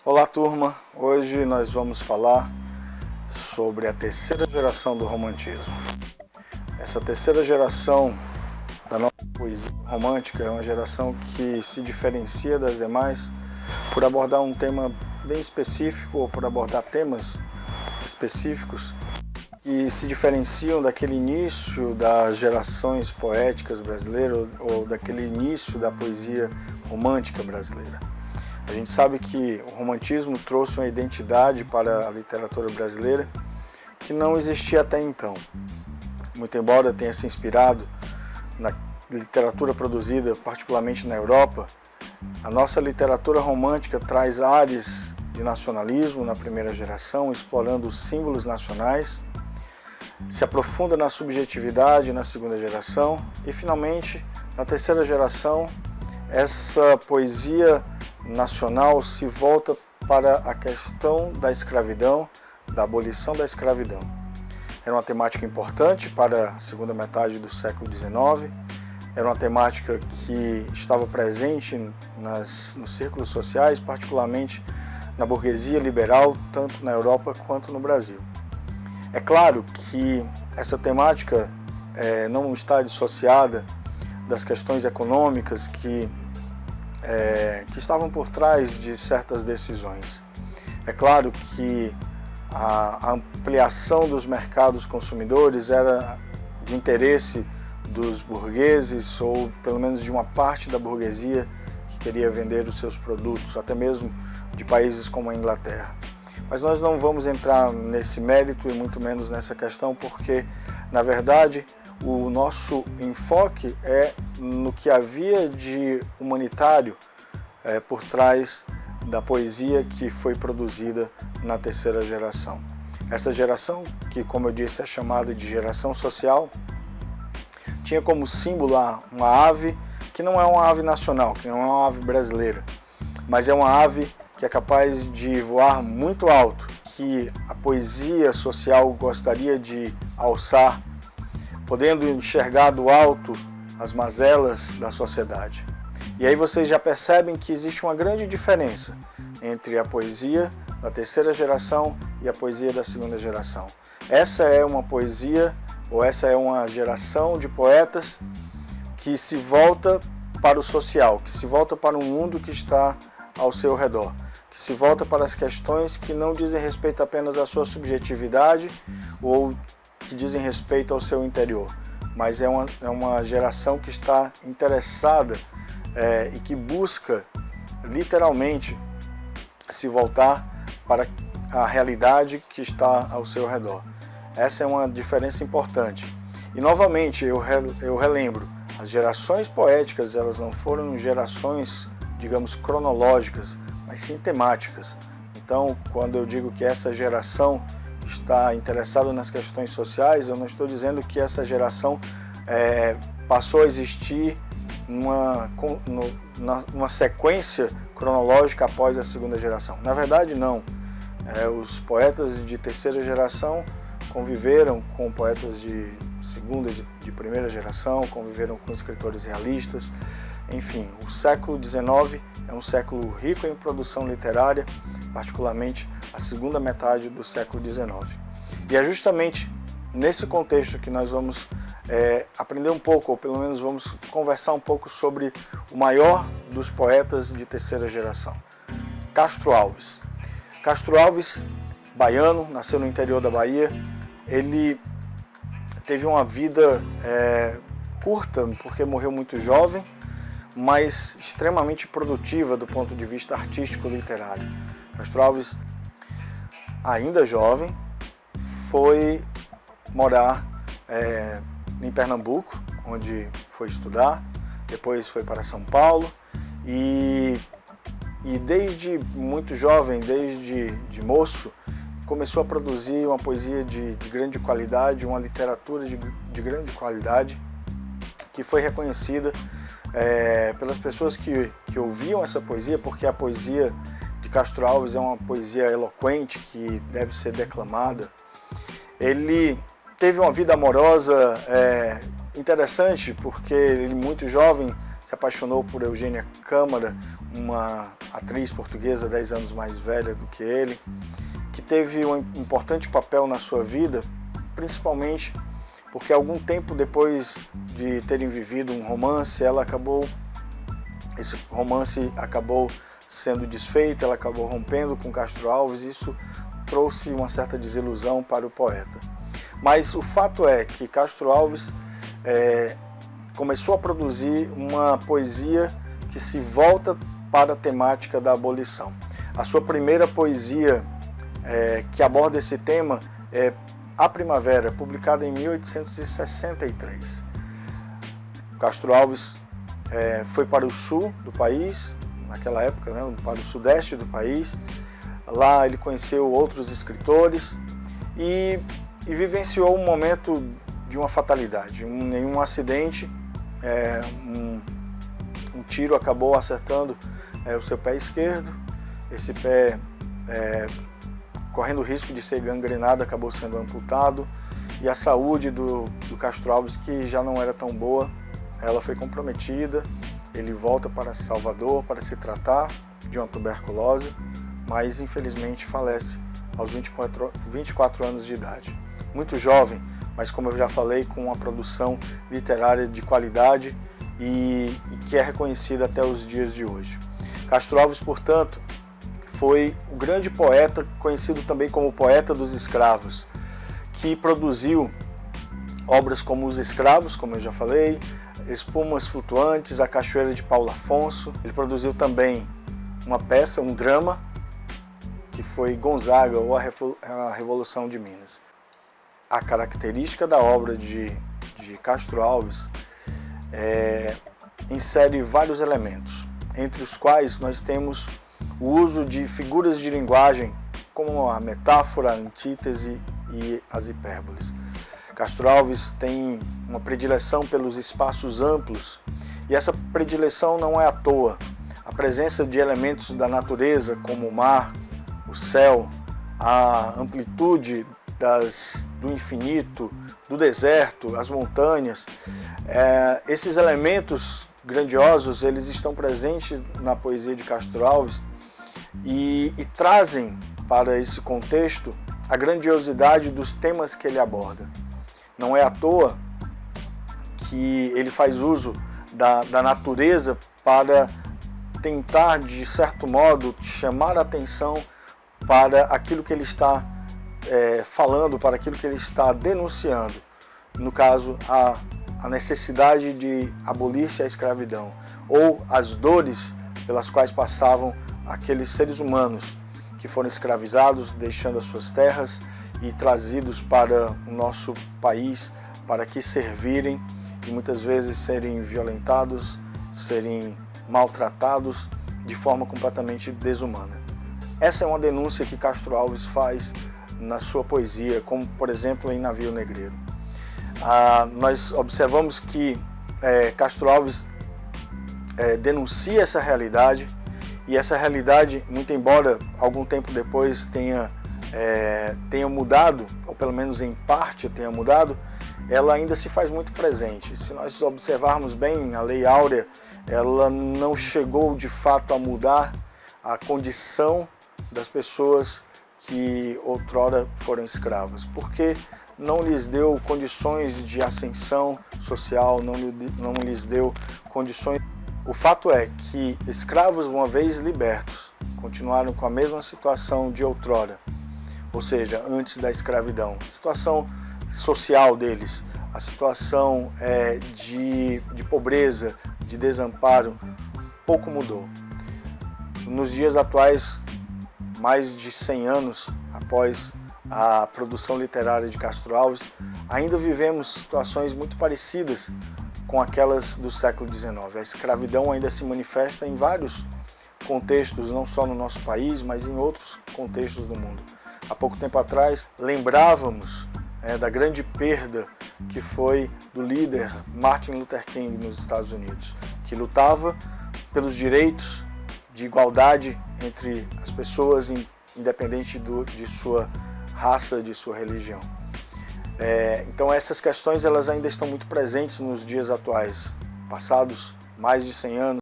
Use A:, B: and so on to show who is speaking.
A: Olá, turma! Hoje nós vamos falar sobre a terceira geração do romantismo. Essa terceira geração da nossa poesia romântica é uma geração que se diferencia das demais por abordar um tema bem específico ou por abordar temas específicos que se diferenciam daquele início das gerações poéticas brasileiras ou daquele início da poesia romântica brasileira. A gente sabe que o romantismo trouxe uma identidade para a literatura brasileira que não existia até então. Muito embora tenha se inspirado na literatura produzida particularmente na Europa, a nossa literatura romântica traz ares de nacionalismo na primeira geração, explorando os símbolos nacionais, se aprofunda na subjetividade na segunda geração e, finalmente, na terceira geração, essa poesia nacional se volta para a questão da escravidão, da abolição da escravidão. Era uma temática importante para a segunda metade do século XIX, era uma temática que estava presente nos círculos sociais, particularmente na burguesia liberal, tanto na Europa quanto no Brasil. É claro que essa temática não está dissociada das questões econômicas que estavam por trás de certas decisões. É claro que a ampliação dos mercados consumidores era de interesse dos burgueses ou pelo menos de uma parte da burguesia que queria vender os seus produtos, até mesmo de países como a Inglaterra. Mas nós não vamos entrar nesse mérito e muito menos nessa questão porque, na verdade, o nosso enfoque é no que havia de humanitário por trás da poesia que foi produzida na terceira geração. Essa geração, que como eu disse é chamada de geração social, tinha como símbolo uma ave que não é uma ave nacional, que não é uma ave brasileira, mas é uma ave que é capaz de voar muito alto, que a poesia social gostaria de alçar, podendo enxergar do alto as mazelas da sociedade. E aí vocês já percebem que existe uma grande diferença entre a poesia da terceira geração e a poesia da segunda geração. Essa é uma poesia, ou essa é uma geração de poetas que se volta para o social, que se volta para um mundo que está ao seu redor, que se volta para as questões que não dizem respeito apenas à sua subjetividade ou que dizem respeito ao seu interior, mas é uma geração que está interessada e que busca literalmente se voltar para a realidade que está ao seu redor. Essa é uma diferença importante. E novamente eu relembro, as gerações poéticas elas não foram gerações, digamos, cronológicas, mas sim temáticas. Então, quando eu digo que essa geração está interessada nas questões sociais, eu não estou dizendo que essa geração passou a existir numa sequência cronológica após a segunda geração. Na verdade, não. Os poetas de terceira geração conviveram com poetas de segunda, de primeira geração, conviveram com escritores realistas. Enfim, o século XIX é um século rico em produção literária, particularmente a segunda metade do século XIX. E é justamente nesse contexto que nós vamos aprender um pouco, ou pelo menos vamos conversar um pouco sobre o maior dos poetas de terceira geração, Castro Alves. Castro Alves, baiano, nasceu no interior da Bahia. Ele teve uma vida curta, porque morreu muito jovem, mas extremamente produtiva do ponto de vista artístico-literário. Castro Alves, ainda jovem, foi morar em Pernambuco, onde foi estudar, depois foi para São Paulo e desde muito jovem, desde moço, começou a produzir uma poesia de grande qualidade, uma literatura de grande qualidade, que foi reconhecida pelas pessoas que ouviam essa poesia, porque a poesia de Castro Alves é uma poesia eloquente, que deve ser declamada. Ele teve uma vida amorosa interessante, porque ele, muito jovem, se apaixonou por Eugênia Câmara, uma atriz portuguesa 10 anos mais velha do que ele, que teve um importante papel na sua vida, principalmente porque algum tempo depois de terem vivido um romance, esse romance acabou sendo desfeito, ela acabou rompendo com Castro Alves, e isso trouxe uma certa desilusão para o poeta. Mas o fato é que Castro Alves começou a produzir uma poesia que se volta para a temática da abolição. A sua primeira poesia que aborda esse tema é A Primavera, publicada em 1863. Castro Alves foi para o sul do país, naquela época, né, para o sudeste do país. Lá ele conheceu outros escritores e vivenciou um momento de uma fatalidade. Em um acidente, um tiro acabou acertando o seu pé esquerdo. Esse pé, correndo o risco de ser gangrenado, acabou sendo amputado, e a saúde do Castro Alves, que já não era tão boa, ela foi comprometida. Ele volta para Salvador para se tratar de uma tuberculose, mas infelizmente falece aos 24 anos de idade. Muito jovem, mas como eu já falei, com uma produção literária de qualidade e que é reconhecida até os dias de hoje. Castro Alves, portanto, foi o grande poeta, conhecido também como poeta dos escravos, que produziu obras como Os Escravos, como eu já falei, Espumas Flutuantes, A Cachoeira de Paulo Afonso. Ele produziu também uma peça, um drama, que foi Gonzaga, ou a Revolução de Minas. A característica da obra de Castro Alves insere vários elementos, entre os quais nós temos o uso de figuras de linguagem, como a metáfora, a antítese e as hipérboles. Castro Alves tem uma predileção pelos espaços amplos, e essa predileção não é à toa. A presença de elementos da natureza, como o mar, o céu, a amplitude do infinito, do deserto, as montanhas, esses elementos grandiosos, eles estão presentes na poesia de Castro Alves e trazem para esse contexto a grandiosidade dos temas que ele aborda. Não é à toa que ele faz uso da natureza para tentar, de certo modo, chamar a atenção para aquilo que ele está falando, para aquilo que ele está denunciando. No caso, a necessidade de abolir-se a escravidão, ou as dores pelas quais passavam aqueles seres humanos que foram escravizados, deixando as suas terras e trazidos para o nosso país para aqui servirem e muitas vezes serem violentados, serem maltratados de forma completamente desumana. Essa é uma denúncia que Castro Alves faz na sua poesia, como por exemplo em Navio Negreiro. Nós observamos que Castro Alves denuncia essa realidade, e essa realidade, muito embora algum tempo depois tenha mudado, ou pelo menos em parte tenha mudado, ela ainda se faz muito presente. Se nós observarmos bem, a Lei Áurea, ela não chegou de fato a mudar a condição das pessoas que outrora foram escravas, porque não lhes deu condições de ascensão social, não lhes deu condições. O fato é que escravos, uma vez libertos, continuaram com a mesma situação de outrora, ou seja, antes da escravidão. A situação social deles, a situação de pobreza, de desamparo, pouco mudou. Nos dias atuais, mais de 100 anos após a produção literária de Castro Alves, ainda vivemos situações muito parecidas com aquelas do século XIX. A escravidão ainda se manifesta em vários contextos, não só no nosso país, mas em outros contextos do mundo. Há pouco tempo atrás, lembrávamos da grande perda que foi do líder Martin Luther King nos Estados Unidos, que lutava pelos direitos de igualdade entre as pessoas, independente de sua raça, de sua religião. Então essas questões elas ainda estão muito presentes nos dias atuais, passados mais de 100 anos